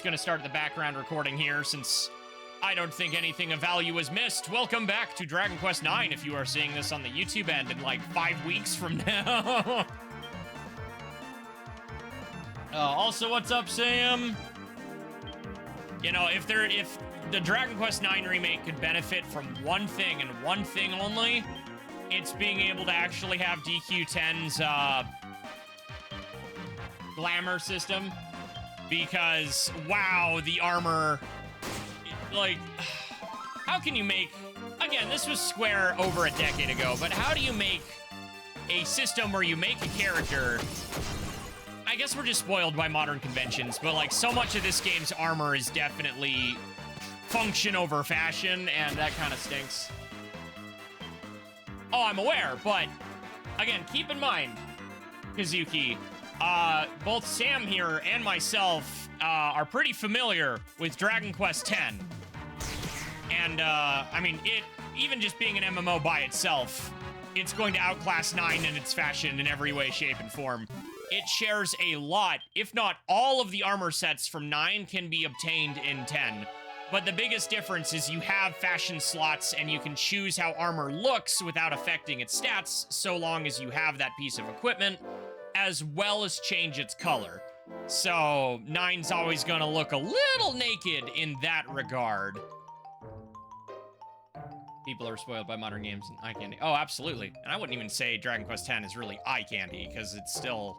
gonna start the background recording here since I don't think anything of value was missed. Welcome back to Dragon Quest IX if you are seeing this on the YouTube end in like 5 weeks from now. Also, what's up, Sam? You know, if the Dragon Quest IX remake could benefit from one thing and one thing only, it's being able to actually have DQ10's glamour system. Because, wow, the armor, like, how can you make, again, this was Square over a decade ago, but how do you make a system where you make a character, I guess we're just spoiled by modern conventions, but like so much of this game's armor is definitely function over fashion, and that kind of stinks. Oh, I'm aware, but again, keep in mind, Kazuki, both Sam here and myself are pretty familiar with Dragon Quest X. And, I mean, even just being an MMO by itself, it's going to outclass 9 in its fashion in every way, shape, and form. It shares a lot, if not all of the armor sets from 9 can be obtained in 10. But the biggest difference is you have fashion slots and you can choose how armor looks without affecting its stats, so long as you have that piece of equipment, as well as change its color. So 9's always gonna look a little naked in that regard. People are spoiled by modern games and eye candy. Oh, absolutely. And I wouldn't even say Dragon Quest X is really eye candy, because it's still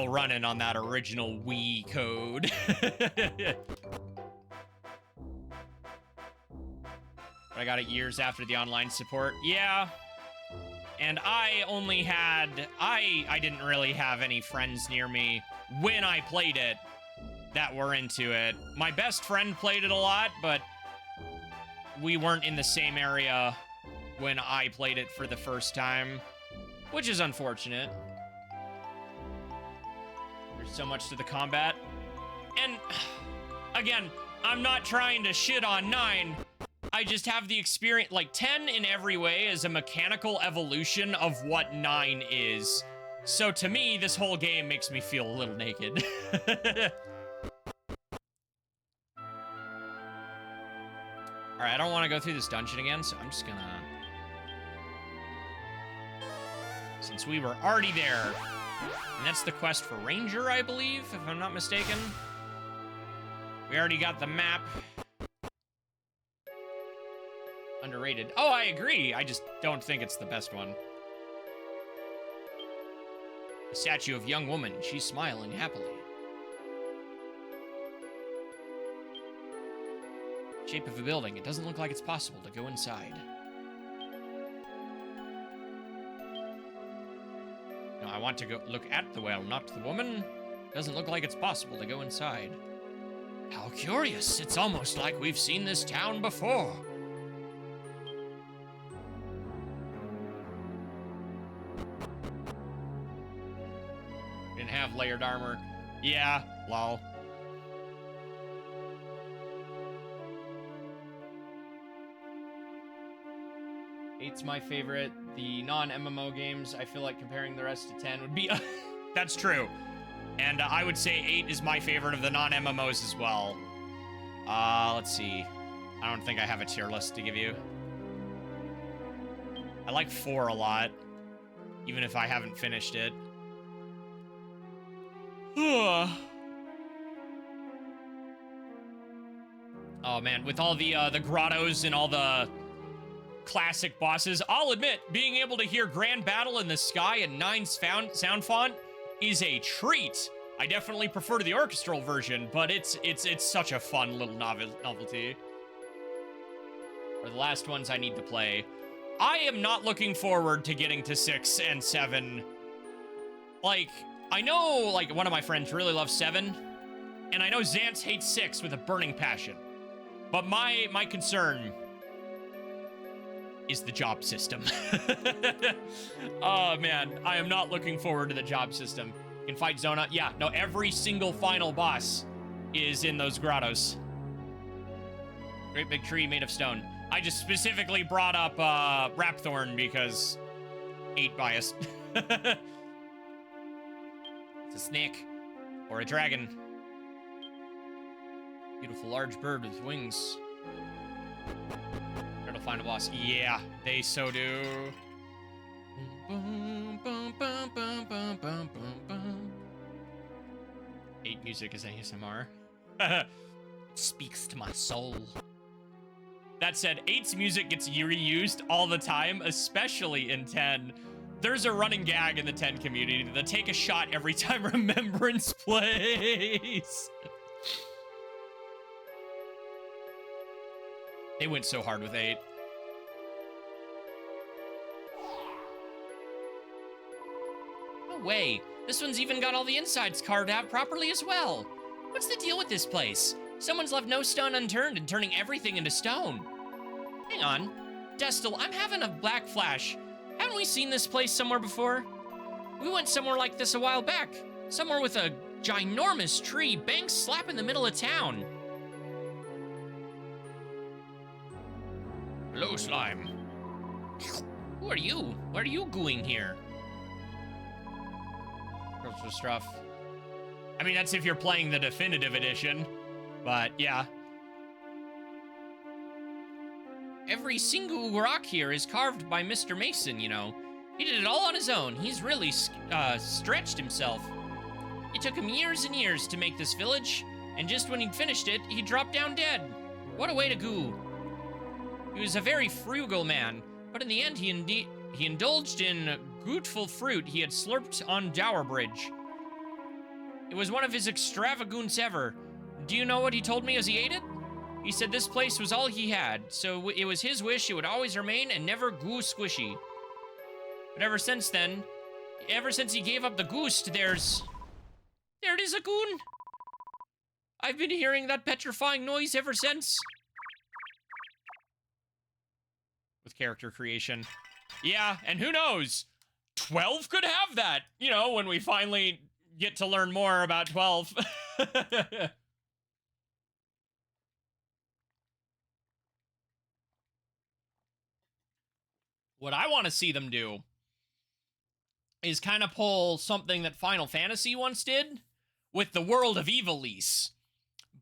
running on that original Wii code. But I got it years after the online support. Yeah. And I only had, I didn't really have any friends near me when I played it that were into it. My best friend played it a lot, but we weren't in the same area when I played it for the first time, which is unfortunate. There's so much to the combat. And again, I'm not trying to shit on 9. I just have the experience, like 10 in every way is a mechanical evolution of what 9 is. So to me, this whole game makes me feel a little naked. Alright, I don't want to go through this dungeon again, so I'm just gonna... Since we were already there, and that's the quest for Ranger, I believe, if I'm not mistaken. We already got the map. Underrated. Oh, I agree. I just don't think it's the best one. A statue of young woman. She's smiling happily. Shape of a building. It doesn't look like it's possible to go inside. No, I want to go look at the well, not the woman. Doesn't look like it's possible to go inside. How curious. It's almost like we've seen this town before. Have layered armor. Yeah, lol. Eight's my favorite. The non-MMO games, I feel like comparing the rest to 10 would be... That's true. And I would say 8 is my favorite of the non-MMOs as well. Let's see. I don't think I have a tier list to give you. I like 4 a lot, even if I haven't finished it. Oh man, with all the grottos and all the classic bosses, I'll admit, being able to hear Grand Battle in the Sky and 9's sound font is a treat. I definitely prefer the orchestral version, but it's such a fun little novelty. Or the last ones I need to play. I am not looking forward to getting to 6 and 7. Like, I know, like, one of my friends really loves 7, and I know Xantz hates 6 with a burning passion. But my concern is the job system. Oh, man, I am not looking forward to the job system. You can fight Zona. Yeah, no, every single final boss is in those grottos. Great big tree made of stone. I just specifically brought up Rapthorn because 8 biased. It's a snake. Or a dragon. Beautiful large bird with wings. Try to find a boss. Yeah, they so do. Boom, boom, boom, boom, boom, boom, boom, boom. 8 music is ASMR. It speaks to my soul. That said, 8's music gets reused all the time, especially in 10. There's a running gag in the 10 community that take a shot every time Remembrance plays. They went so hard with 8. No way. This one's even got all the insides carved out properly as well. What's the deal with this place? Someone's left no stone unturned and turning everything into stone. Hang on. Destel, I'm having a black flash. Haven't we seen this place somewhere before? We went somewhere like this a while back. Somewhere with a ginormous tree bang slap in the middle of town. Hello, slime. Who are you? What are you doing here? Girls with stuff. I mean, that's if you're playing the definitive edition. But, yeah. Every single rock here is carved by Mr. Mason, you know. He did it all on his own. He's really stretched himself. It took him years and years to make this village, and just when he'd finished it, he dropped down dead. What a way to go. He was a very frugal man, but in the end he indulged in guteful fruit he had slurped on Dower Bridge. It was one of his extravagance ever. Do you know what he told me as he ate it? He said this place was all he had, so it was his wish it would always remain and never goo squishy. But ever since then, ever since he gave up the ghost, there it is, a goon. I've been hearing that petrifying noise ever since. With character creation. Yeah, and who knows? 12 could have that, you know, when we finally get to learn more about 12. What I want to see them do is kind of pull something that Final Fantasy once did with the World of Ivalice.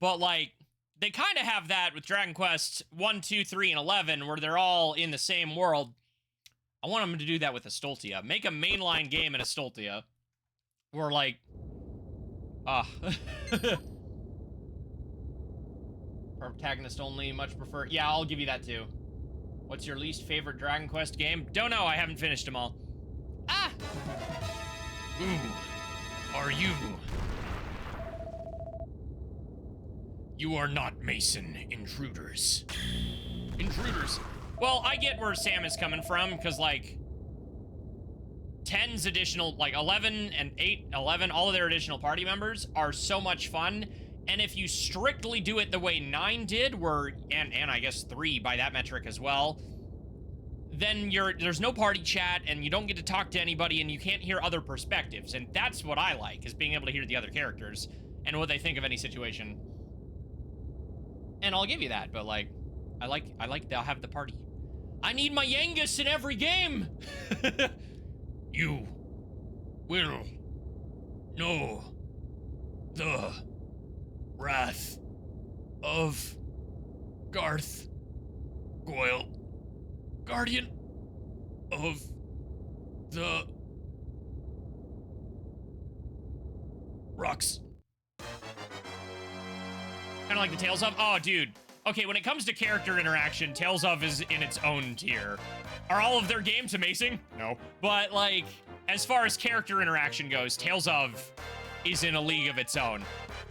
But, like, they kind of have that with Dragon Quest 1, 2, 3, and 11, where they're all in the same world. I want them to do that with Estoltia. Make a mainline game in Estoltia. Where, like... Protagonist only, much prefer... Yeah, I'll give you that, too. What's your least favorite Dragon Quest game? Don't know, I haven't finished them all. Ah! Who are you? You are not Mason intruders. Intruders. Well, I get where Sam is coming from, because, like, 10's additional, like, 11 and 8, 11, all of their additional party members are so much fun, and if you strictly do it the way 9 did, and I guess 3 by that metric as well, then there's no party chat, and you don't get to talk to anybody, and you can't hear other perspectives, and that's what I like, is being able to hear the other characters, and what they think of any situation. And I'll give you that, but, like, I like they'll have the party. I need my Yangus in every game! You will know the wrath of Garth Goyle, guardian of the rocks. Kind of like the Tales of. Oh, dude. Okay, when it comes to character interaction, Tales of is in its own tier. Are all of their games amazing? No. But, like, as far as character interaction goes, Tales of is in a league of its own.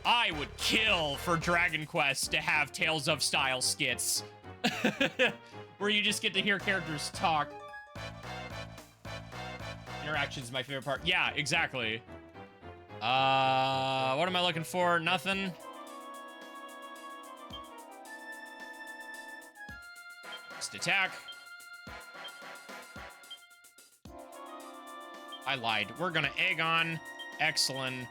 I would kill for Dragon Quest to have Tales of style skits. Where you just get to hear characters talk. Interaction's my favorite part. Yeah, exactly. What am I looking for? Nothing. Just attack. I lied. We're gonna egg on Exalin.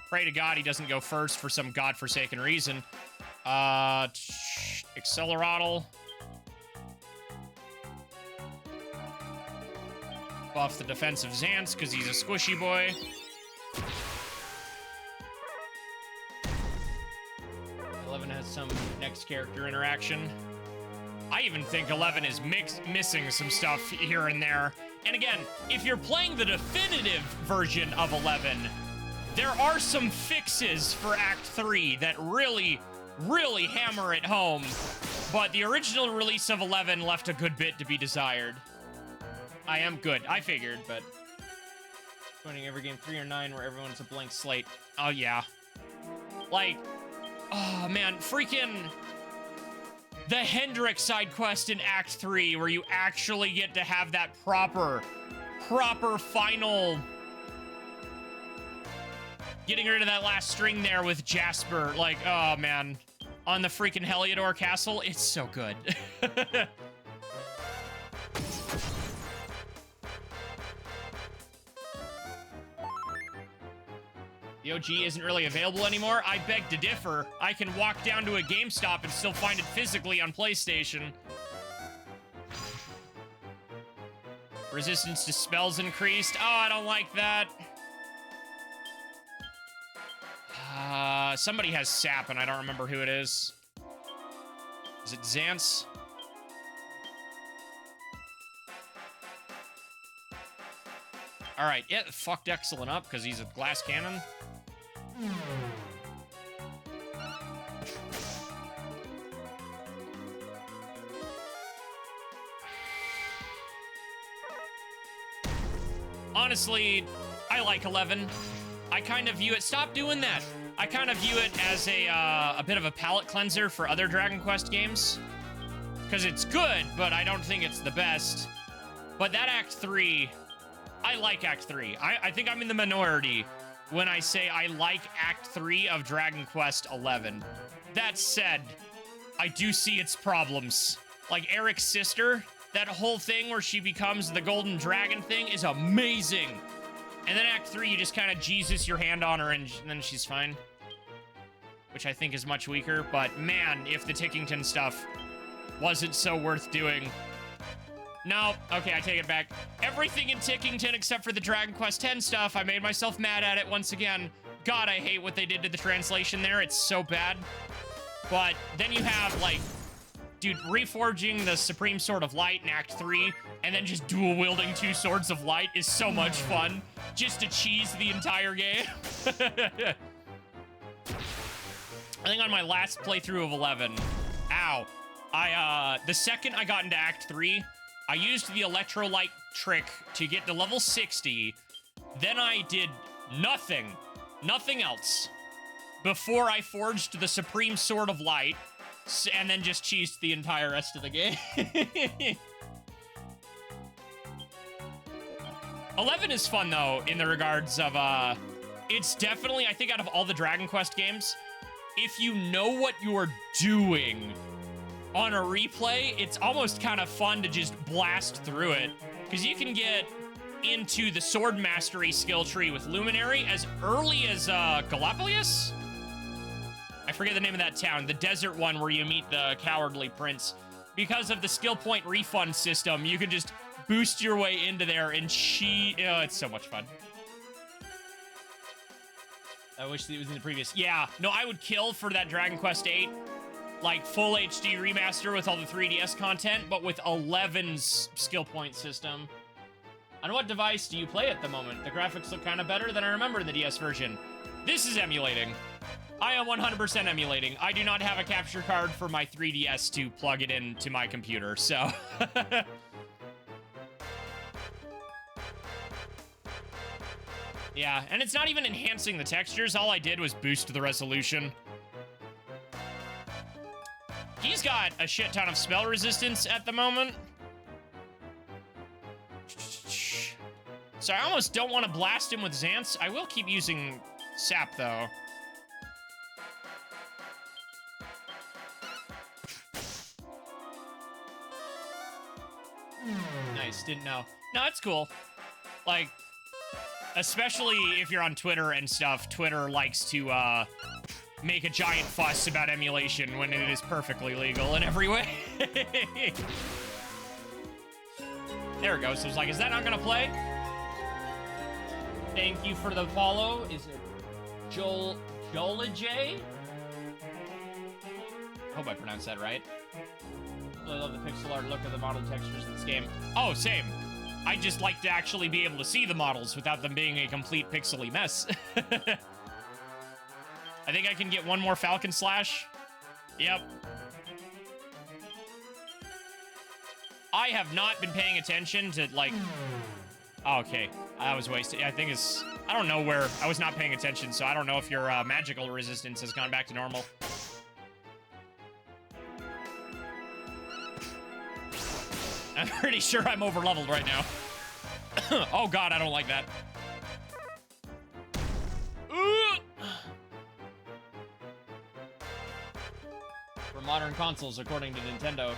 Pray to God he doesn't go first for some godforsaken reason. Accelerotl. Buff the defensive Xance because he's a squishy boy. 11 has some next character interaction. I even think 11 is missing some stuff here and there. And again, if you're playing the definitive version of 11, there are some fixes for Act 3 that really, really hammer it home. But the original release of 11 left a good bit to be desired. I am good. I figured, but... Joining every game 3 or 9 where everyone's a blank slate. Oh, yeah. Like... Oh, man. Freaking... The Hendrik side quest in Act 3, where you actually get to have that proper final... Getting rid of that last string there with Jasper. Like, oh, man. On the freaking Heliodor Castle, it's so good. The OG isn't really available anymore. I beg to differ. I can walk down to a GameStop and still find it physically on PlayStation. Resistance to spells increased. Oh, I don't like that. Somebody has sap, and I don't remember who it is. Is it Xance? All right, yeah, fucked Exalin up because he's a glass cannon. Honestly, I like 11. I kind of view it... Stop doing that! I kind of view it as a bit of a palate cleanser for other Dragon Quest games. Because it's good, but I don't think it's the best. But that Act 3... I like Act 3. I think I'm in the minority when I say I like Act 3 of Dragon Quest XI. That said, I do see its problems. Like Eric's sister, that whole thing where she becomes the golden dragon thing is amazing. And then Act 3, you just kind of Jesus your hand on her and then she's fine. Which I think is much weaker, but man, if the Tickington stuff wasn't so worth doing. No, okay, I take it back. Everything in Tickington except for the Dragon Quest X stuff, I made myself mad at it once again. God, I hate what they did to the translation there. It's so bad. But then you have, like, dude, reforging the Supreme Sword of Light in Act 3 and then just dual-wielding 2 Swords of Light is so much fun. Just to cheese the entire game. I think on my last playthrough of 11, the second I got into Act 3, I used the electrolyte trick to get to level 60. Then I did nothing else before I forged the Supreme Sword of Light and then just cheesed the entire rest of the game. 11 is fun, though, in the regards of, it's definitely, I think out of all the Dragon Quest games, if you know what you're doing on a replay, it's almost kind of fun to just blast through it. Because you can get into the Sword Mastery skill tree with Luminary as early as, Galapagos? I forget the name of that town, the desert one where you meet the Cowardly Prince. Because of the skill point refund system, you can just boost your way into there and cheat. Oh, it's so much fun. I wish it was in the previous. Yeah, no, I would kill for that Dragon Quest VIII, like, full HD remaster with all the 3DS content, but with 11's skill point system. On what device do you play at the moment? The graphics look kind of better than I remember in the DS version. This is emulating. I am 100% emulating. I do not have a capture card for my 3DS to plug it into my computer, so... Yeah, and it's not even enhancing the textures. All I did was boost the resolution. He's got a shit ton of spell resistance at the moment. So I almost don't want to blast him with Xance. I will keep using Sap, though. Nice, didn't know. No, it's cool. Like... Especially if you're on Twitter and stuff, Twitter likes to, make a giant fuss about emulation when it is perfectly legal in every way. There it goes. So it's like, is that not gonna play? Thank you for the follow. Is it Joel J? I hope I pronounced that right. I love the pixel art look of the model textures in this game. Oh, same. I just like to actually be able to see the models without them being a complete pixely mess. I think I can get one more Falcon Slash. Yep. I have not been paying attention to, like... Oh, okay. I was wasted. I think it's... I don't know where... I was not paying attention, so I don't know if your magical resistance has gone back to normal. I'm pretty sure I'm over-leveled right now. Oh, God, I don't like that. For modern consoles, according to Nintendo.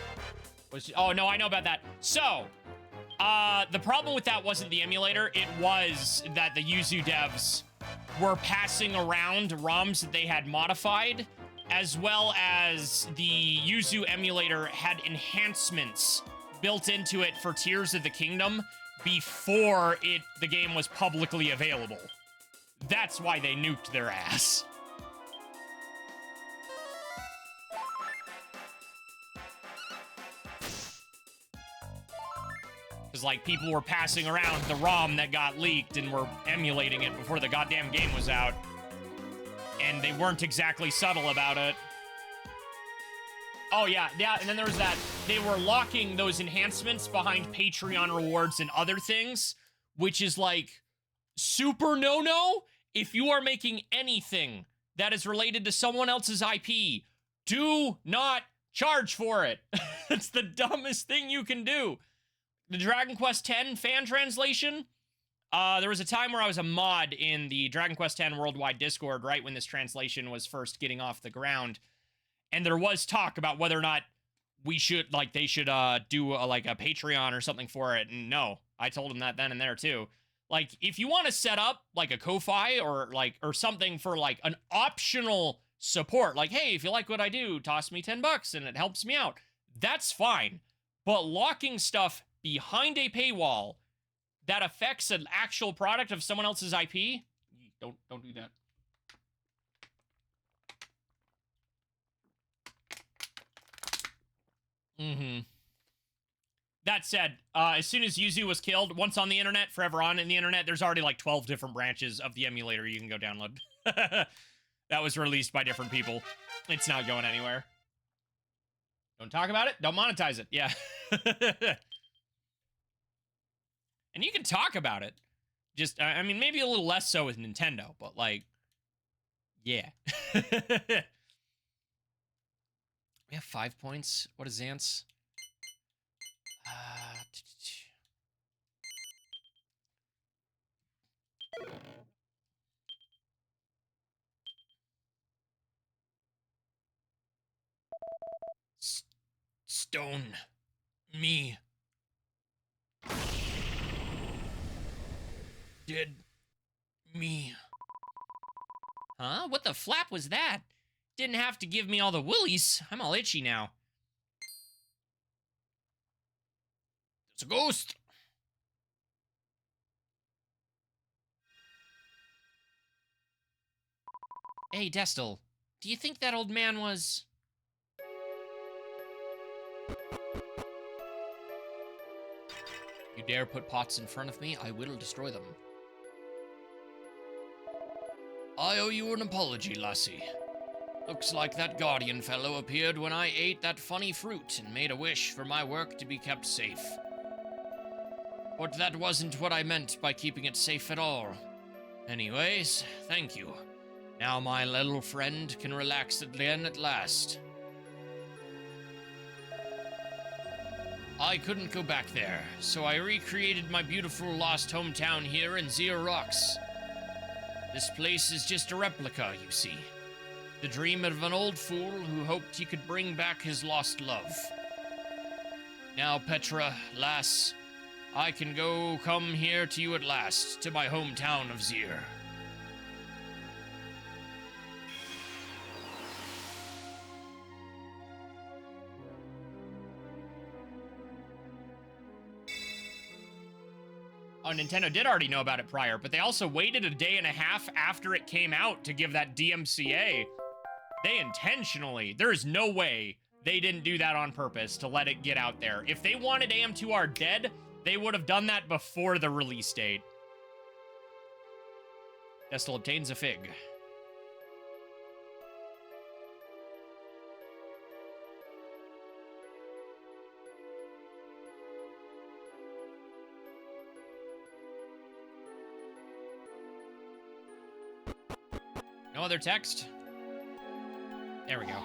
Oh, no, I know about that. So, the problem with that wasn't the emulator. It was that the Yuzu devs were passing around ROMs that they had modified, as well as the Yuzu emulator had enhancements built into it for Tears of the Kingdom before the game was publicly available. That's why they nuked their ass. Because, like, people were passing around the ROM that got leaked and were emulating it before the goddamn game was out. And they weren't exactly subtle about it. Oh, yeah, and then there was that. They were locking those enhancements behind Patreon rewards and other things, which is, like, super no-no. If you are making anything that is related to someone else's IP, do not charge for it. It's the dumbest thing you can do. The Dragon Quest X fan translation, there was a time where I was a mod in the Dragon Quest X worldwide Discord, right when this translation was first getting off the ground. And there was talk about whether or not we should, like, they should do, like, a Patreon or something for it. And no, I told them that then and there, too. Like, if you want to set up, like, a Ko-Fi or something for, like, an optional support, like, hey, if you like what I do, toss me $10 and it helps me out. That's fine. But locking stuff behind a paywall that affects an actual product of someone else's IP, don't do that. That said, as soon as Yuzu was killed, once on the internet, forever on in the internet, there's already like 12 different branches of the emulator you can go download. That was released by different people. It's not going anywhere. Don't talk about it, don't monetize it. Yeah. And you can talk about it. Just, I mean, maybe a little less so with Nintendo, but like, yeah. We have 5 points. What is Xance? Stone me. Did me. Huh? What the flap was that? Didn't have to give me all the willies. I'm all itchy now. It's a ghost. Hey, Destel. Do you think that old man was... You dare put pots in front of me, I will destroy them. I owe you an apology, lassie. Looks like that guardian fellow appeared when I ate that funny fruit and made a wish for my work to be kept safe. But that wasn't what I meant by keeping it safe at all. Anyways, thank you. Now my little friend can relax again at last. I couldn't go back there, so I recreated my beautiful lost hometown here in Zero Rocks. This place is just a replica, you see. The dream of an old fool who hoped he could bring back his lost love. Now, Petra, lass, I can come here to you at last, to my hometown of Zir. Oh, Nintendo did already know about it prior, but they also waited a day and a half after it came out to give that DMCA. They intentionally, there is no way they didn't do that on purpose to let it get out there. If they wanted AM2R dead, they would have done that before the release date. Destel obtains a fig. No other text? There we go.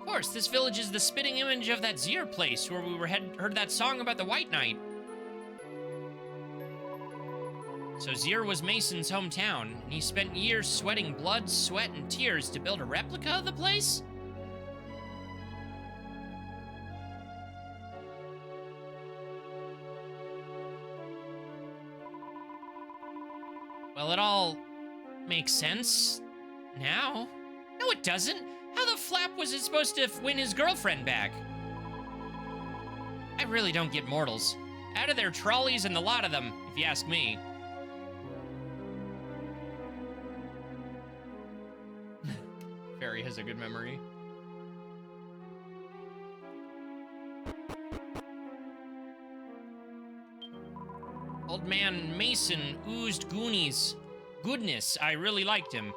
Of course, this village is the spitting image of that Zier place where we heard that song about the White Knight. So Zier was Mason's hometown, and he spent years sweating blood, sweat, and tears to build a replica of the place? Well, it all makes sense now. No, it doesn't. How the flap was it supposed to win his girlfriend back? I really don't get mortals. Out of their trolleys and the lot of them, if you ask me. Fairy has a good memory. Old man Mason oozed goodness. I really liked him.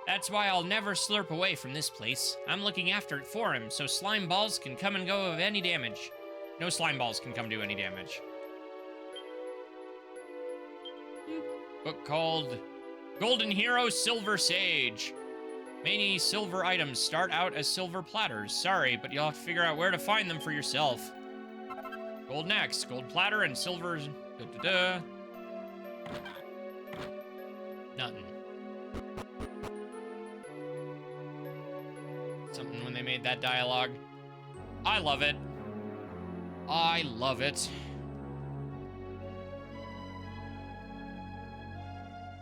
That's why I'll never slurp away from this place. I'm looking after it for him, so slime balls can come and go of any damage. No slime balls can come do any damage. Book called Golden Hero Silver Sage. Many silver items start out as silver platters. Sorry, but you'll have to figure out where to find them for yourself. Golden axe, gold platter, and silver... Nothing. Something when they made that dialogue. I love it. I love it.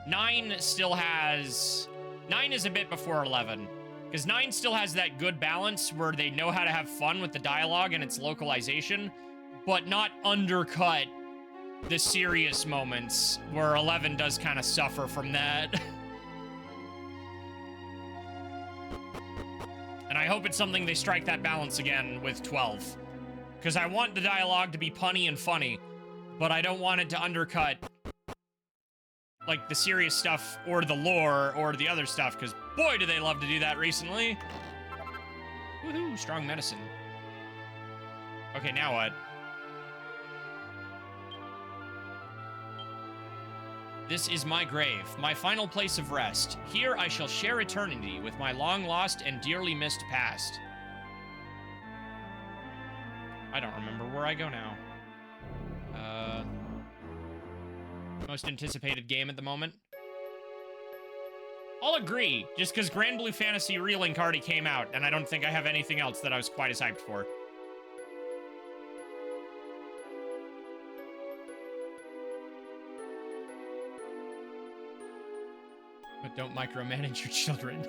9 still has... 9 is a bit before 11. Because 9 still has that good balance where they know how to have fun with the dialogue and its localization, but not undercut the serious moments where 11 does kind of suffer from that. And I hope it's something they strike that balance again with 12. Because I want the dialogue to be punny and funny, but I don't want it to undercut like the serious stuff or the lore or the other stuff, because boy do they love to do that recently. Woohoo, strong medicine. Okay, now what? This is my grave, my final place of rest. Here I shall share eternity with my long-lost and dearly missed past. I don't remember where I go now. Most anticipated game at the moment. I'll agree, just because Grand Blue Fantasy Relink already came out, and I don't think I have anything else that I was quite as hyped for. But don't micromanage your children.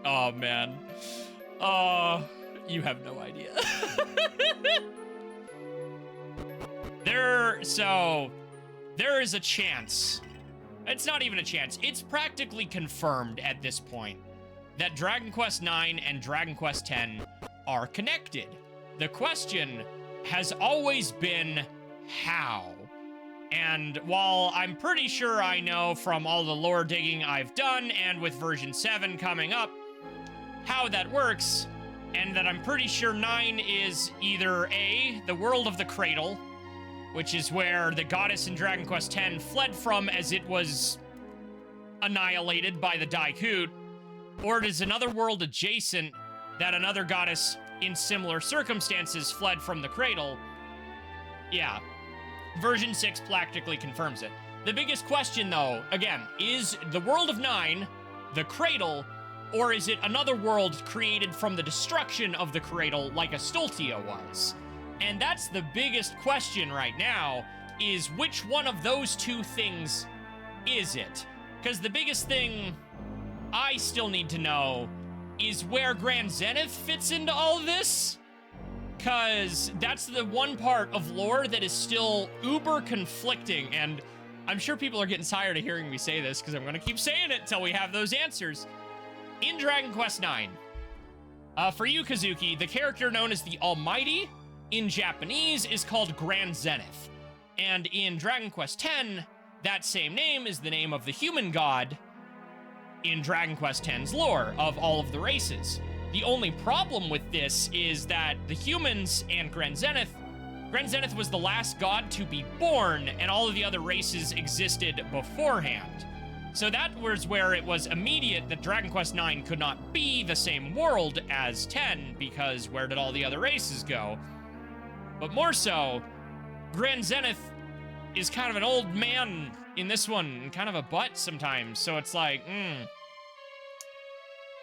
Oh, man. Oh, you have no idea. There is a chance. It's not even a chance. It's practically confirmed at this point that Dragon Quest IX and Dragon Quest X are connected. The question has always been how. And while I'm pretty sure I know from all the lore digging I've done and with version 7 coming up how that works, and that I'm pretty sure 9 is either A, the world of the cradle, which is where the goddess in Dragon Quest X fled from as it was annihilated by the Daikut, or it is another world adjacent that another goddess in similar circumstances fled from the cradle. Yeah. Version 6 practically confirms it. The biggest question, though, again, is the world of 9 the cradle, or is it another world created from the destruction of the cradle like Astoltia was? And that's the biggest question right now, is which one of those two things is it? Because the biggest thing I still need to know is where Grand Zenith fits into all of this. because that's the one part of lore that is still uber conflicting, and I'm sure people are getting tired of hearing me say this because I'm going to keep saying it until we have those answers. In Dragon Quest IX, for you, Kazuki, the character known as the Almighty in Japanese is called Grand Zenith. And in Dragon Quest X, that same name is the name of the human god in Dragon Quest X's lore of all of the races. The only problem with this is that the humans and Grand Zenith was the last god to be born, and all of the other races existed beforehand. So that was where it was immediate that Dragon Quest IX could not be the same world as 10, because where did all the other races go? But more so, Grand Zenith is kind of an old man in this one, and kind of a butt sometimes, so it's like,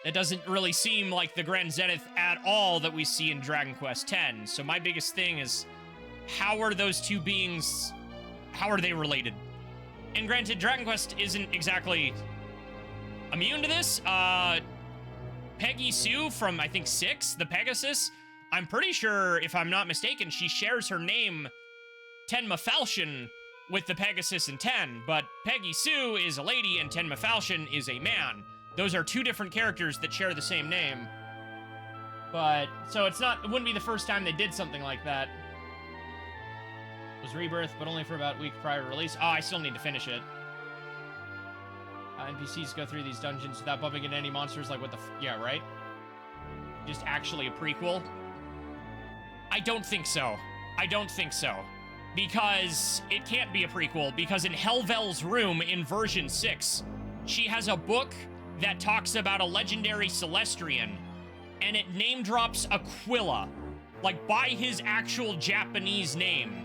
it doesn't really seem like the Grand Zenith at all that we see in Dragon Quest X. So my biggest thing is, how are those two beings, how are they related? And granted, Dragon Quest isn't exactly immune to this. Peggy Sue from, I think, 6, the Pegasus, I'm pretty sure, if I'm not mistaken, she shares her name, Tenma Falchion, with the Pegasus in 10, but Peggy Sue is a lady and Tenma Falchion is a man. Those are two different characters that share the same name. But, so it wouldn't be the first time they did something like that. It was Rebirth, but only for about a week prior to release. Oh, I still need to finish it. NPCs go through these dungeons without bumping into any monsters, like what the yeah, right? Just actually a prequel? I don't think so. I don't think so. Because it can't be a prequel, because in Helvel's room in version 6, she has a book that talks about a legendary Celestrian, and it name drops Aquila, like by his actual Japanese name.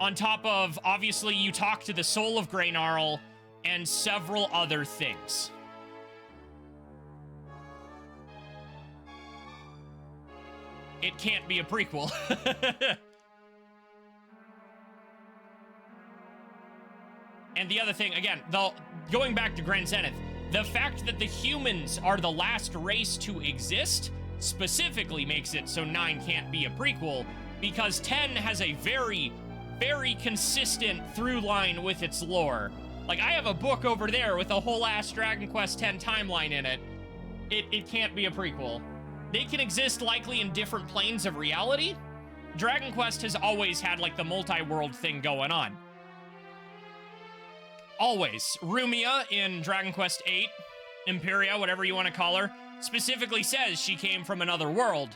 On top of, obviously, you talk to the soul of Greynarl and several other things. It can't be a prequel. And the other thing, again, going back to Grand Zenith, the fact that the humans are the last race to exist specifically makes it so 9 can't be a prequel, because 10 has a very, very consistent through line with its lore. Like, I have a book over there with a whole ass Dragon Quest X timeline in it. It can't be a prequel. They can exist likely in different planes of reality. Dragon Quest has always had, like, the multi-world thing going on. Always. Rumia in Dragon Quest VIII, Imperia, whatever you want to call her, specifically says she came from another world.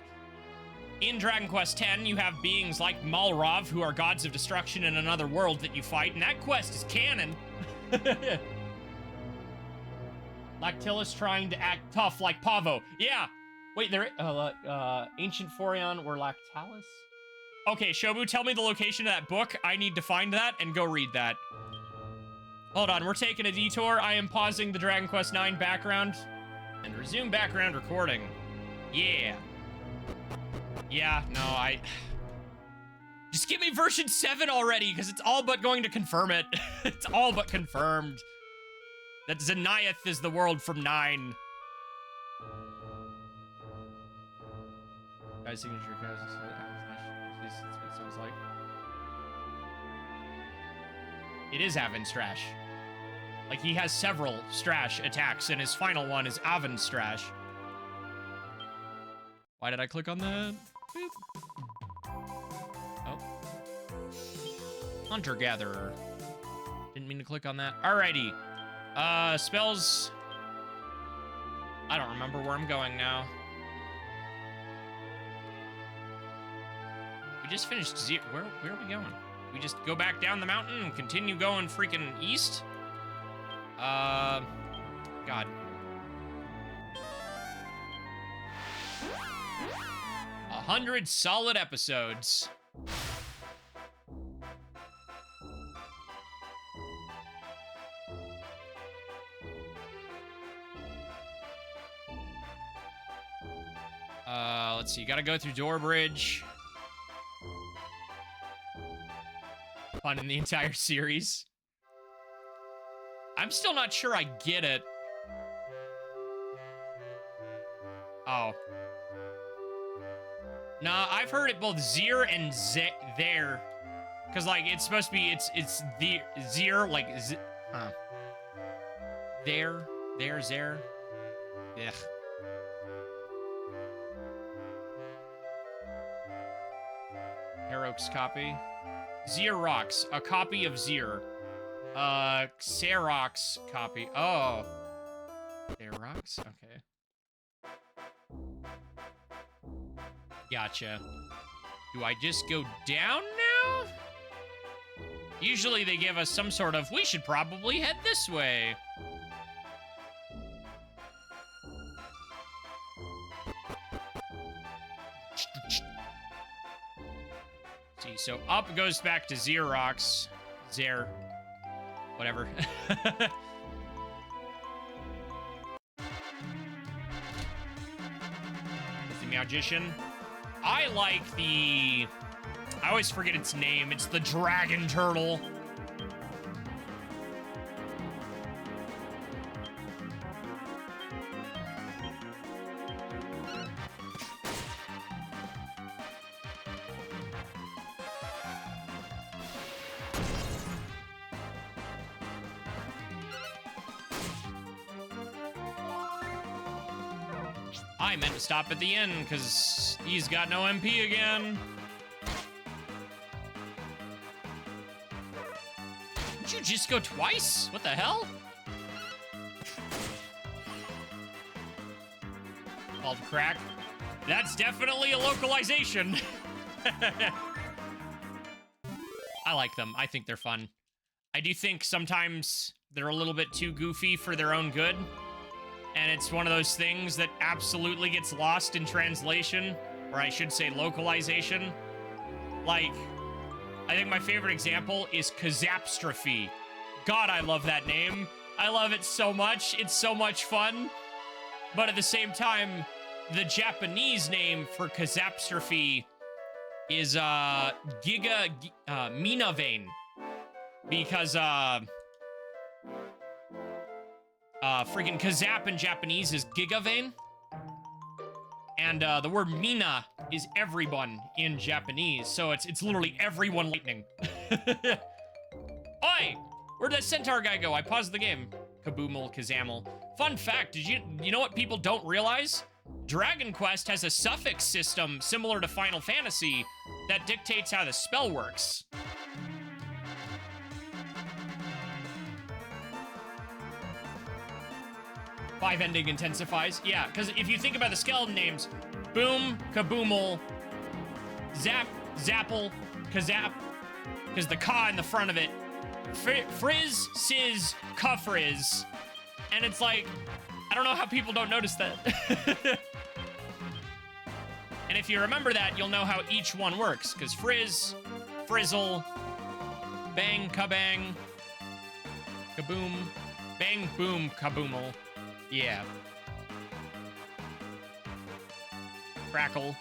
In Dragon Quest X, you have beings like Malrav, who are gods of destruction in another world that you fight, and that quest is canon. Lactillus trying to act tough like Pavo. Yeah. Wait, Ancient Forion or Lactalis? Okay, Shobu, tell me the location of that book. I need to find that and go read that. Hold on, we're taking a detour. I am pausing the Dragon Quest IX background and resume background recording. Yeah. Yeah, no, just give me version 7 already, because it's all but going to confirm it. It's all but confirmed that Xeniath is the world from 9. Guy's signature sounds like. It is Avinstrash. Like, he has several Strash attacks, and his final one is Avinstrash. Why did I click on that? Boop. Oh. Hunter-Gatherer. Didn't mean to click on that. Alrighty. Spells. I don't remember where I'm going now. We just finished where are we going? We just go back down the mountain and continue going freaking east? God. 100 solid episodes. Let's see, you gotta go through Doorbridge. Fun in the entire series. I'm still not sure I get it. Oh. Nah, I've heard it both Zir and there. Because, like, it's supposed to be, it's the Zir, like, There, Zir. Ugh. Herox copy. Xerox, a copy of Zir. Xerox copy. Oh. Xerox? Okay. Gotcha. Do I just go down now? Usually they give us some sort of, we should probably head this way. See, so up goes back to Xerox. Zer. Whatever. The Magician. I like the... I always forget its name. It's the Dragon Turtle. I meant to stop at the end, because he's got no MP again. Did you just go twice? What the hell? Called crack. That's definitely a localization. I like them. I think they're fun. I do think sometimes they're a little bit too goofy for their own good. And it's one of those things that absolutely gets lost in translation, or I should say localization. Like, I think my favorite example is Kazapstrophe. God, I love that name. I love it so much. It's so much fun. But at the same time, the Japanese name for Kazapstrophe is Minavane. Because freaking Kazap in Japanese is Gigavane. And the word Mina is everyone in Japanese. So it's literally everyone lightning. Oi! Where'd that centaur guy go? I paused the game. Kaboomal, Kazamel. Fun fact, did you know what people don't realize? Dragon Quest has a suffix system similar to Final Fantasy that dictates how the spell works. Five ending intensifies. Yeah, because if you think about the skeleton names, Boom, Kaboomal, Zap, Zapple, Kazap, because the Ka in the front of it, Frizz, Sizz, Kufrizz, and it's like, I don't know how people don't notice that. And if you remember that, you'll know how each one works, because Frizz, Frizzle, Bang, Kabang, Kaboom, Bang, Boom, Kaboomal. Yeah. Crackle.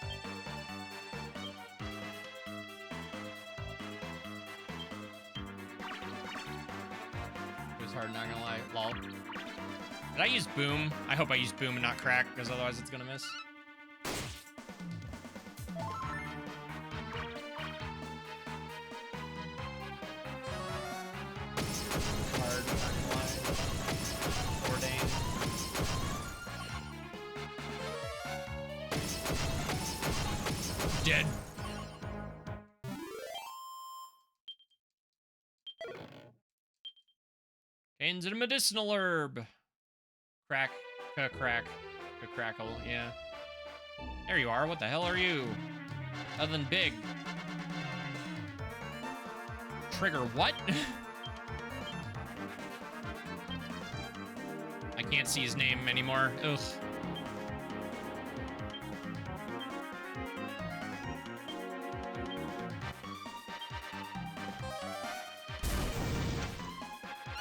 It was hard, not gonna lie. Lol. Did I use boom? I hope I used boom and not crack, because otherwise it's gonna miss. Hard, not gonna lie. Ordained. Dead. Cane's a medicinal herb. Crack, crackle, yeah. There you are. What the hell are you? Other than big. Trigger what? I can't see his name anymore. Ugh.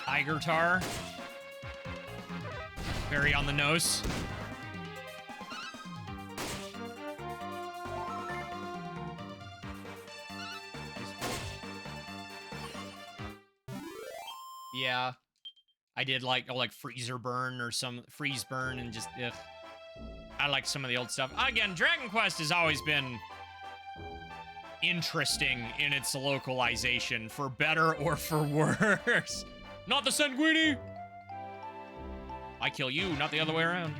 Tiger Tar. Very on the nose. Yeah. I did like Freezer Burn or some Freeze Burn and just ugh. I like some of the old stuff. Again, Dragon Quest has always been interesting in its localization, for better or for worse. Not the Sanguini! I kill you, not the other way around.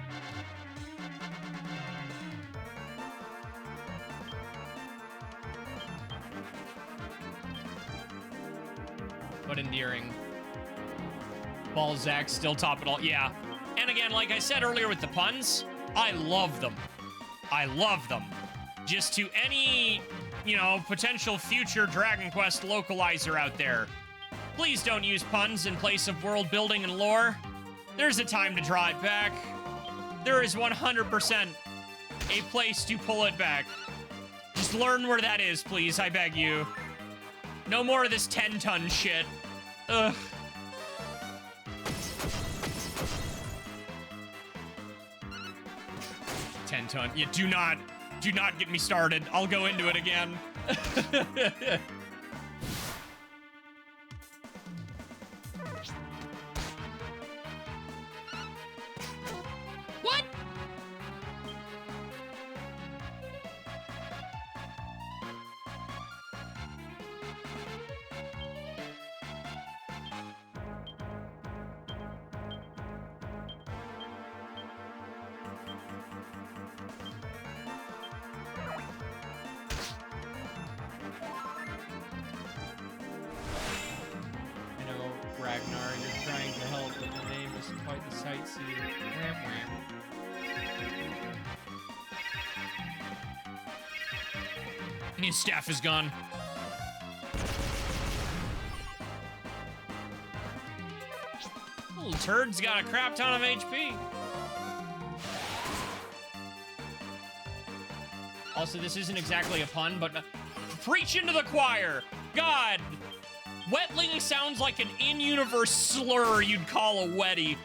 But endearing. Balzac still top it all. Yeah. And again, like I said earlier with the puns, I love them. I love them. Just to any, you know, potential future Dragon Quest localizer out there, please don't use puns in place of world building and lore. There's a time to draw it back. There is 100% a place to pull it back. Just learn where that is, please, I beg you. No more of this 10-ton shit. Ugh. Ton. Yeah, do not get me started. I'll go into it again. What? Ragnar, you're trying to help, but the name isn't quite the sightseeing. Wham wham. His staff is gone. Little turd's got a crap ton of HP. Also, this isn't exactly a pun, but preach into the choir. God. Wetling sounds like an in-universe slur you'd call a wetty.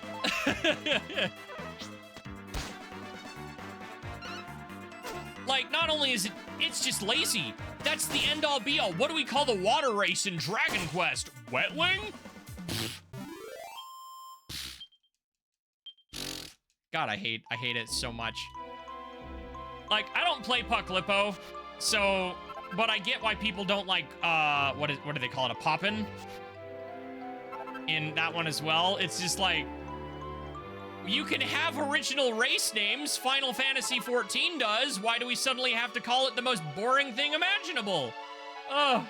Like, not only is it's just lazy. That's the end-all be-all. What do we call the water race in Dragon Quest? Wetling? God, I hate it so much. Like, I don't play Puck Lippo, so... But I get why people don't like, what do they call it, a poppin'? In that one as well. It's just like, you can have original race names, Final Fantasy XIV does. Why do we suddenly have to call it the most boring thing imaginable? Ugh.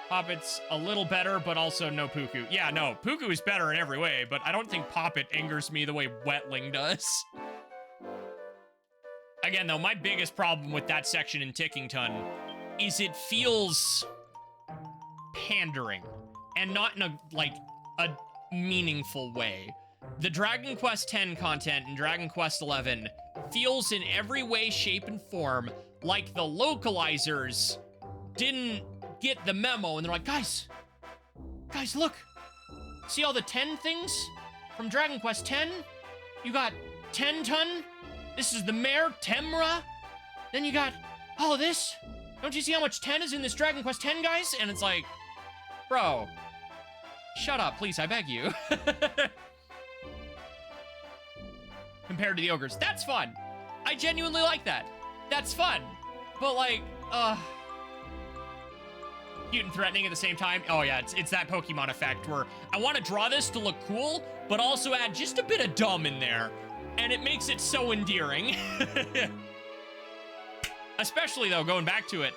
Poppet's a little better, but also no Puku. Yeah, no, Puku is better in every way, but I don't think Poppet angers me the way Wetling does. Again, though, my biggest problem with that section in Tickington is it feels pandering, and not in a meaningful way. The Dragon Quest X content in Dragon Quest XI feels in every way, shape, and form like the localizers didn't get the memo, and they're like, guys, look. See all the 10 things from Dragon Quest X? You got 10-ton. This is the mare, Temra. Then you got all this. Don't you see how much 10 is in this Dragon Quest X, guys? And it's like, bro, shut up, please, I beg you. Compared to the ogres. That's fun. I genuinely like that. That's fun. But like, cute and threatening at the same time. Oh yeah, it's that Pokemon effect where I want to draw this to look cool, but also add just a bit of dumb in there. And it makes it so endearing. Especially, though, going back to it,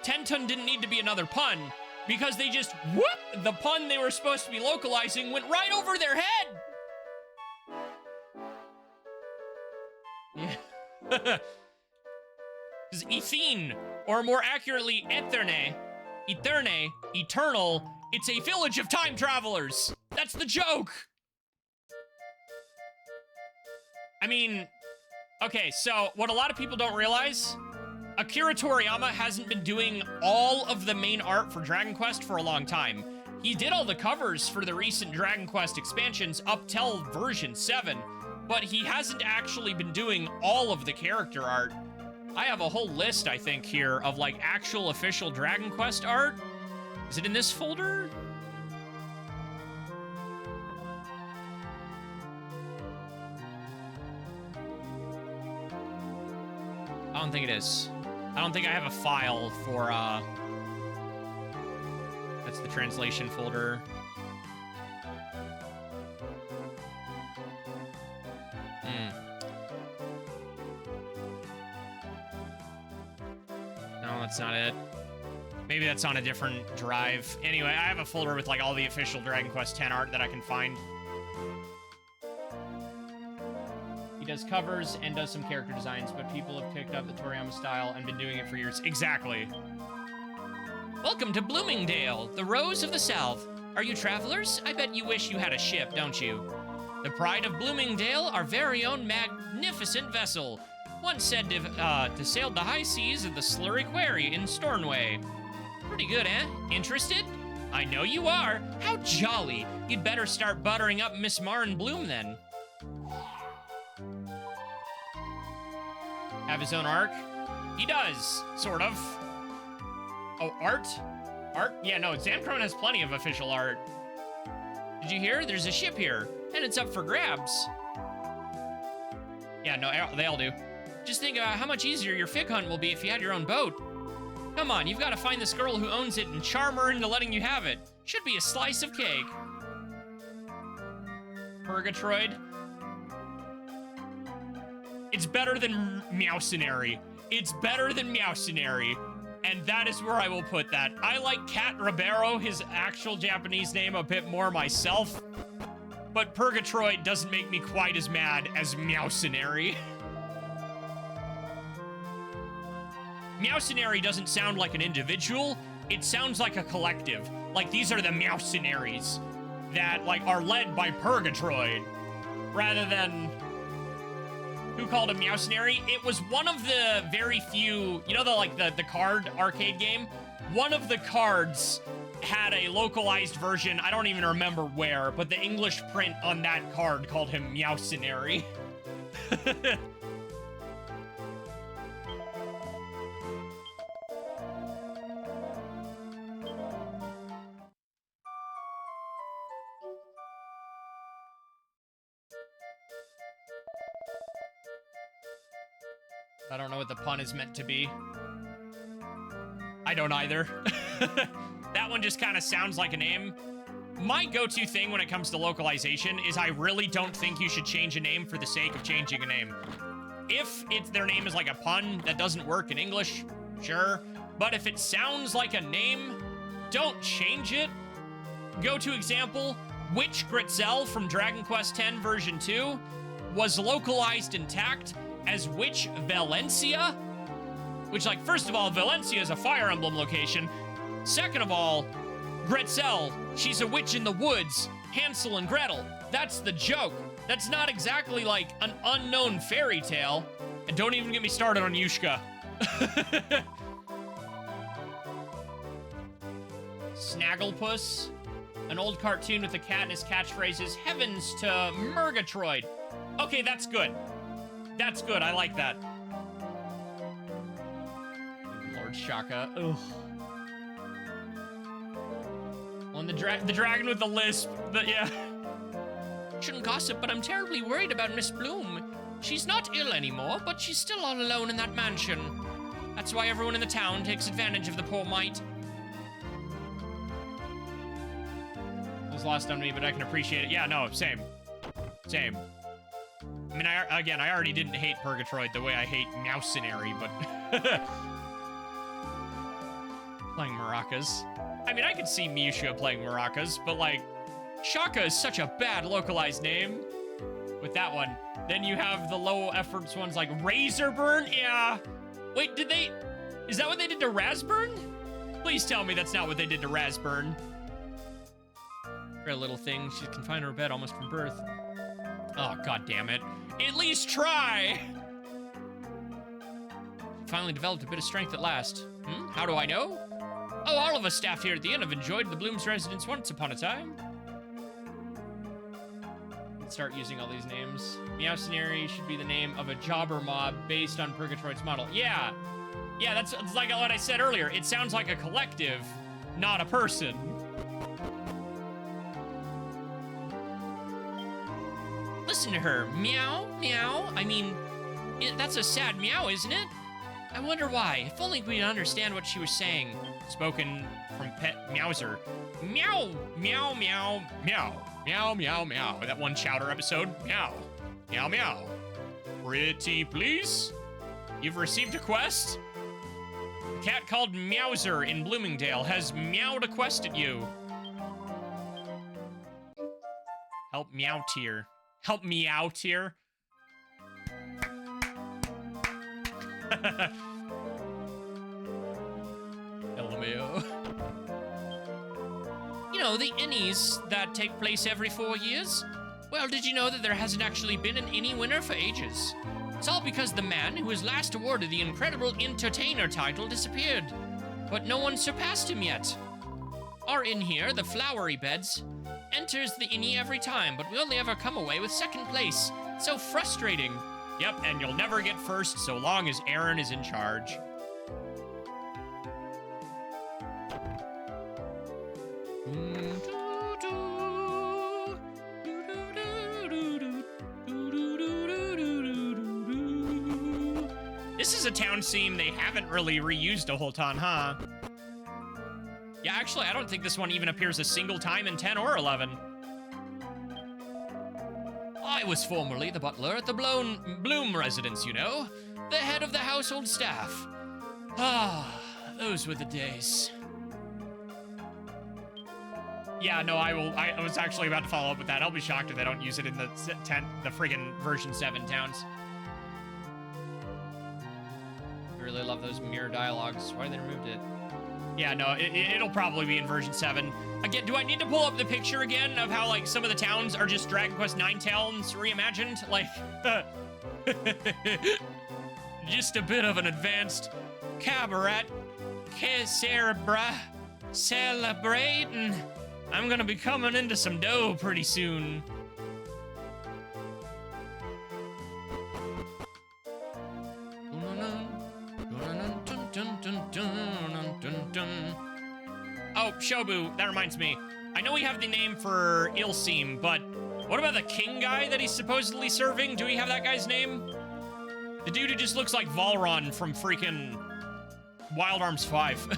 10-ton didn't need to be another pun, because they just, whoop, the pun they were supposed to be localizing went right over their head! Yeah. Because Ethene, or more accurately, Eterne, eternal, it's a village of time travelers! That's the joke! I mean... Okay, so what a lot of people don't realize, Akira Toriyama hasn't been doing all of the main art for Dragon Quest for a long time. He did all the covers for the recent Dragon Quest expansions up till version 7, but he hasn't actually been doing all of the character art. I have a whole list, I think, here of, like, actual official Dragon Quest art. Is it in this folder? I don't think it is. I don't think I have a file for, that's the translation folder. No, that's not it. Maybe that's on a different drive. Anyway, I have a folder with, like, all the official Dragon Quest X art that I can find. He does covers and does some character designs, but people have picked up the Toriyama style and been doing it for years. Exactly. Welcome to Bloomingdale, the Rose of the South. Are you travelers? I bet you wish you had a ship, don't you? The pride of Bloomingdale, our very own magnificent vessel. Once said to sail the high seas of the Slurry Quarry in Stornoway. Pretty good, eh? Interested? I know you are. How jolly. You'd better start buttering up Miss Marn Bloom then. Have his own arc? He does, sort of. Oh, art? Art? Yeah, no, Zamcron has plenty of official art. Did you hear? There's a ship here, and it's up for grabs. Yeah, no, they all do. Just think about how much easier your fig hunt will be if you had your own boat. Come on, you've got to find this girl who owns it and charm her into letting you have it. Should be a slice of cake. Purgatroyd. It's better than Meowcenary. It's better than Meowcenary. And that is where I will put that. I like Cat Ribeiro, his actual Japanese name, a bit more myself. But Purgatroyd doesn't make me quite as mad as Meowcenary. Meowcenary doesn't sound like an individual. It sounds like a collective. Like, these are the Meowcenaries that, like, are led by Purgatroyd. Rather than... Who called him Meowcenary? It was one of the very few... You know the card arcade game? One of the cards had a localized version. I don't even remember where, but the English print on that card called him Meowcenary. I don't know what the pun is meant to be. I don't either. That one just kind of sounds like a name. My go-to thing when it comes to localization is I really don't think you should change a name for the sake of changing a name. If their name is like a pun that doesn't work in English, sure. But if it sounds like a name, don't change it. Go-to example, Witch Gritzel from Dragon Quest X version 2 was localized intact as Witch Valencia, which, like, first of all, Valencia is a Fire Emblem location. Second of all, Gretzel, she's a witch in the woods. Hansel and Gretel, that's the joke. That's not exactly, like, an unknown fairy tale. And don't even get me started on Yushka. Snagglepuss, an old cartoon with a cat and his catchphrase is, "Heavens to Murgatroyd." Okay, that's good. That's good, I like that. Lord Shaka, ugh. Well, and the dragon with the lisp, yeah. Shouldn't gossip, but I'm terribly worried about Miss Bloom. She's not ill anymore, but she's still all alone in that mansion. That's why everyone in the town takes advantage of the poor mite. It was lost on me, but I can appreciate it. Yeah, no, same. Same. I mean, I already didn't hate Purgatroyd the way I hate Meowcenary, but... Playing maracas. I mean, I could see Misha playing maracas, but, like, Shaka is such a bad localized name with that one. Then you have the low efforts ones like Razorburn. Yeah. Wait, is that what they did to Razburn? Please tell me that's not what they did to Razburn. For a little thing, she's confined to her bed almost from birth. Oh, god damn it. At least try! Finally developed a bit of strength at last. How do I know? Oh, all of us staff here at the inn have enjoyed the Bloom's residence once upon a time. Let's start using all these names. Meowcenary should be the name of a jobber mob based on Purgatroyd's model. Yeah. Yeah, that's like what I said earlier. It sounds like a collective, not a person. Listen to her. Meow, meow. I mean, that's a sad meow, isn't it? I wonder why. If only we'd understand what she was saying. Spoken from Pet Meowser. Meow, meow, meow, meow, meow, meow, meow. That one Chowder episode. Meow, meow, meow. Pretty please? You've received a quest? A cat called Meowser in Bloomingdale has meowed a quest at you. Help meow tier. Help me out here. LMAO. You know, the innies that take place every 4 years? Well, did you know that there hasn't actually been an innie winner for ages? It's all because the man who was last awarded the incredible entertainer title disappeared. But no one surpassed him yet. Our inn here, the Flowery Beds, enters the innie every time, but we only ever come away with second place. It's so frustrating. Yep, and you'll never get first so long as Aaron is in charge. This is a town theme they haven't really reused a whole ton, huh? Yeah, actually, I don't think this one even appears a single time in 10 or 11. I was formerly the butler at the Bloom residence, you know. The head of the household staff. Ah, those were the days. Yeah, no, I was actually about to follow up with that. I'll be shocked if they don't use it in the friggin' version 7 towns. I really love those mirror dialogues. Why they removed it? Yeah, no, it'll probably be in version 7. Again, do I need to pull up the picture again of how, like, some of the towns are just Dragon Quest 9 towns reimagined? Like, just a bit of an advanced cabaret. Cerebra. Celebrating. I'm gonna be coming into some dough pretty soon. Oh, Shobu, that reminds me. I know we have the name for Ilseem, but what about the king guy that he's supposedly serving? Do we have that guy's name? The dude who just looks like Valron from freaking Wild Arms 5.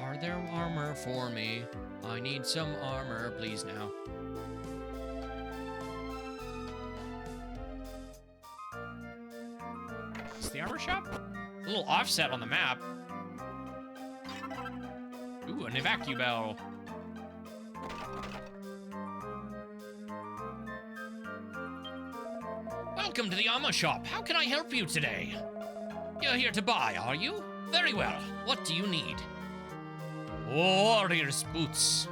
Are there armor for me? I need some armor, please now. Is the armor shop? A little offset on the map. Ooh, an evacuate. Welcome to the armor shop. How can I help you today? You're here to buy, are you? Very well. What do you need? Warrior's boots.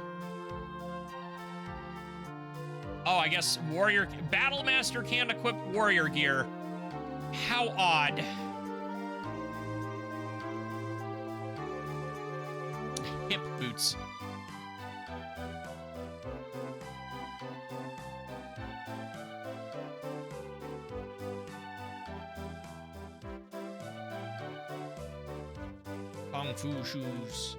Oh, I guess warrior... Battlemaster can't equip warrior gear. How odd. Hip boots. Kung Fu shoes.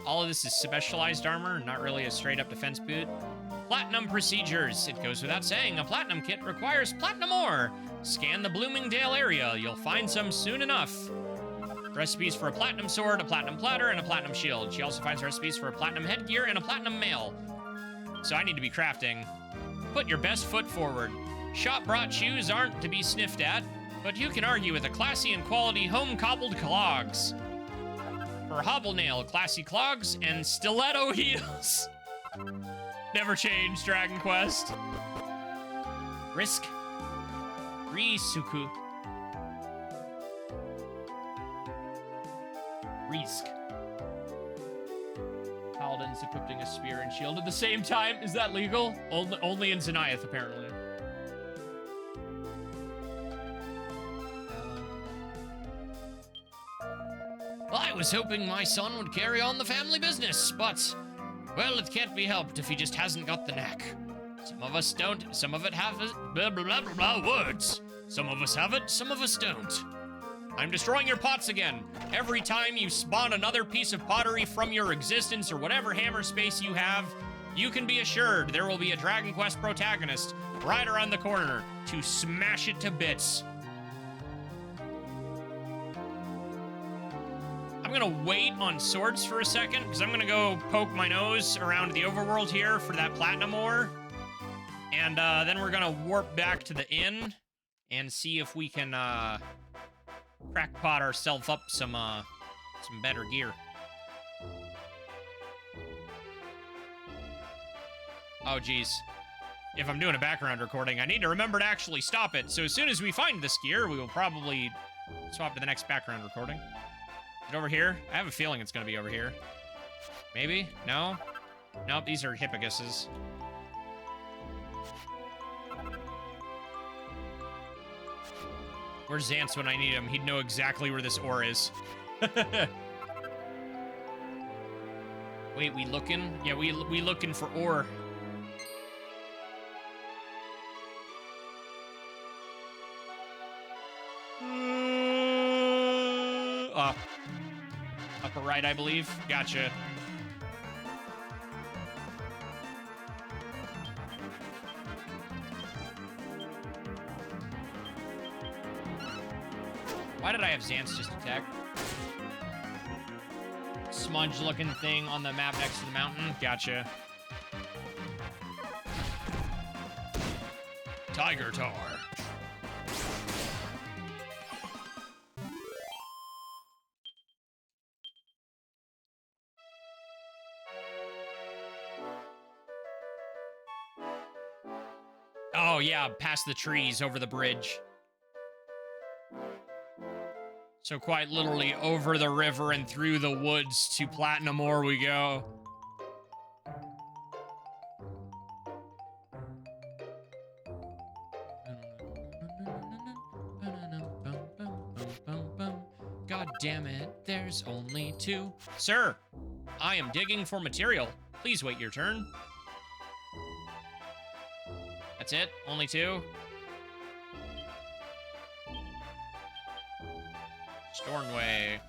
All of this is specialized armor, not really a straight-up defense boot. Platinum procedures. It goes without saying, a platinum kit requires platinum ore. Scan the Bloomingdale area. You'll find some soon enough. Recipes for a platinum sword, a platinum platter, and a platinum shield. She also finds recipes for a platinum headgear and a platinum mail. So I need to be crafting. Put your best foot forward. Shop-brought shoes aren't to be sniffed at, but you can argue with a classy and quality home-cobbled clogs. For hobble-nail, classy clogs, and stiletto heels. Never change, Dragon Quest. Risk. Risuku. Risk. Paladins equipping a spear and shield at the same time. Is that legal? Only in Xeniath, apparently. was hoping my son would carry on the family business, but, well, it can't be helped if he just hasn't got the knack. Some of us don't, some of it have blah, blah, blah, blah, blah, words. Some of us have it, some of us don't. I'm destroying your pots again. Every time you spawn another piece of pottery from your existence or whatever hammer space you have, you can be assured there will be a Dragon Quest protagonist right around the corner to smash it to bits. I'm gonna wait on swords for a second, because I'm gonna go poke my nose around the overworld here for that platinum ore. And then we're gonna warp back to the inn and see if we can crackpot ourselves up some better gear. Oh, geez. If I'm doing a background recording, I need to remember to actually stop it. So as soon as we find this gear, we will probably swap to the next background recording. Is it over here? I have a feeling it's going to be over here. Maybe? No? Nope, these are hippoguses. Where's Xance when I need him? He'd know exactly where this ore is. Wait, we looking? Yeah, we looking for ore. Upper right, I believe. Gotcha. Why did I have Xance just attack? Smudge-looking thing on the map next to the mountain. Gotcha. Tiger Tar. Oh, yeah, past the trees, over the bridge. So quite literally over the river and through the woods to Platinum Ore we go. God damn it, there's only two. Sir, I am digging for material. Please wait your turn. That's it? Only two? Stornway.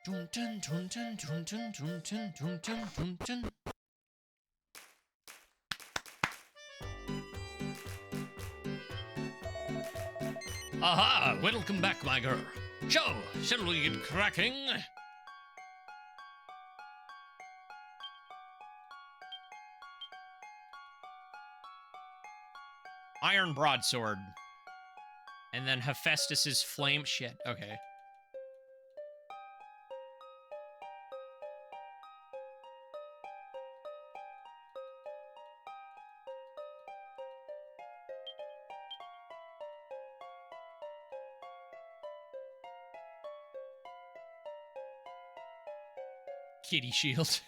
Dun dun dun dun dun dun dun dun dun dun dun dun. Aha! Welcome back, my girl. So, shall we get cracking? Iron broadsword. And then Hephaestus's flame... Shit, okay. Kitty shield.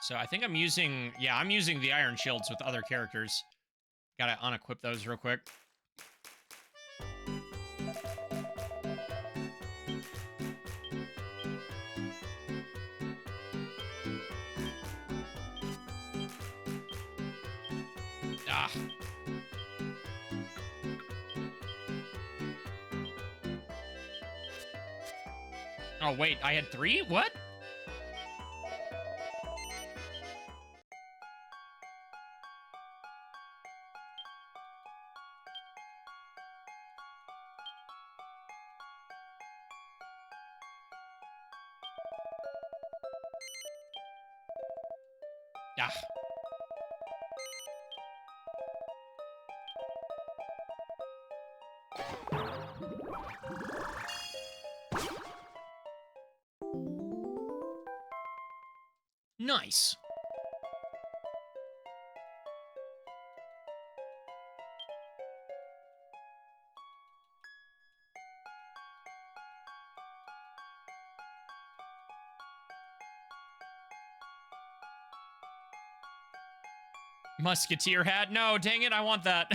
So I think I'm using... Yeah, I'm using the iron shields with other characters. Gotta unequip those real quick. Ah. Oh, wait, I had three? What? Ah. Nice. Musketeer hat. No, dang it, I want that.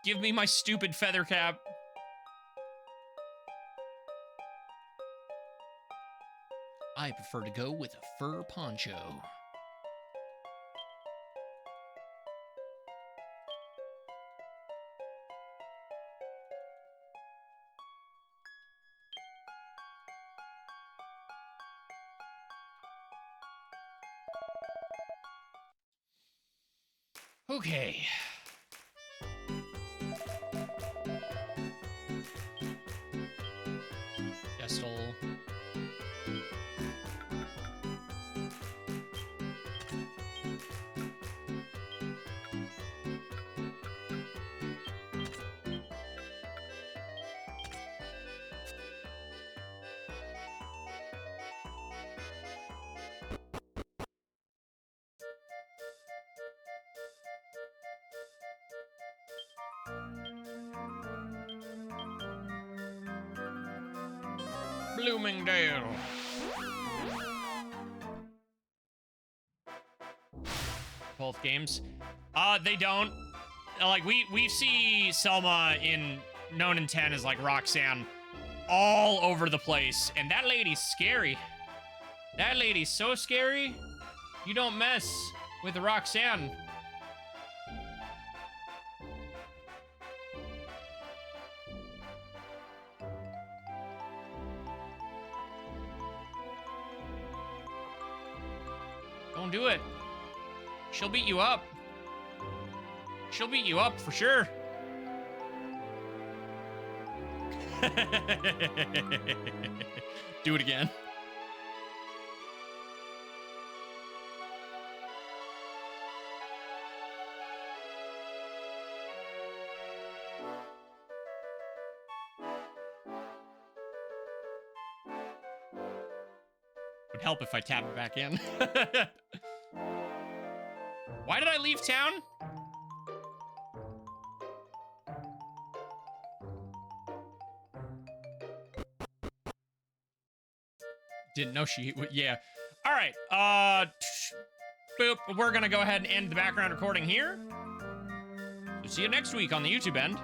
Give me my stupid feather cap. I prefer to go with a fur poncho. Okay. Gestal. Bloomingdale. Both games. They don't. Like, we see Selma in known in 10 as like Roxanne all over the place, and that lady's scary. That lady's so scary. You don't mess with Roxanne. Don't do it. She'll beat you up. She'll beat you up for sure. Do it again. Would help if I tap it back in. Why did I leave town? Didn't know she would. Yeah. All right. Boop. We're gonna go ahead and end the background recording here. See you next week on the YouTube end.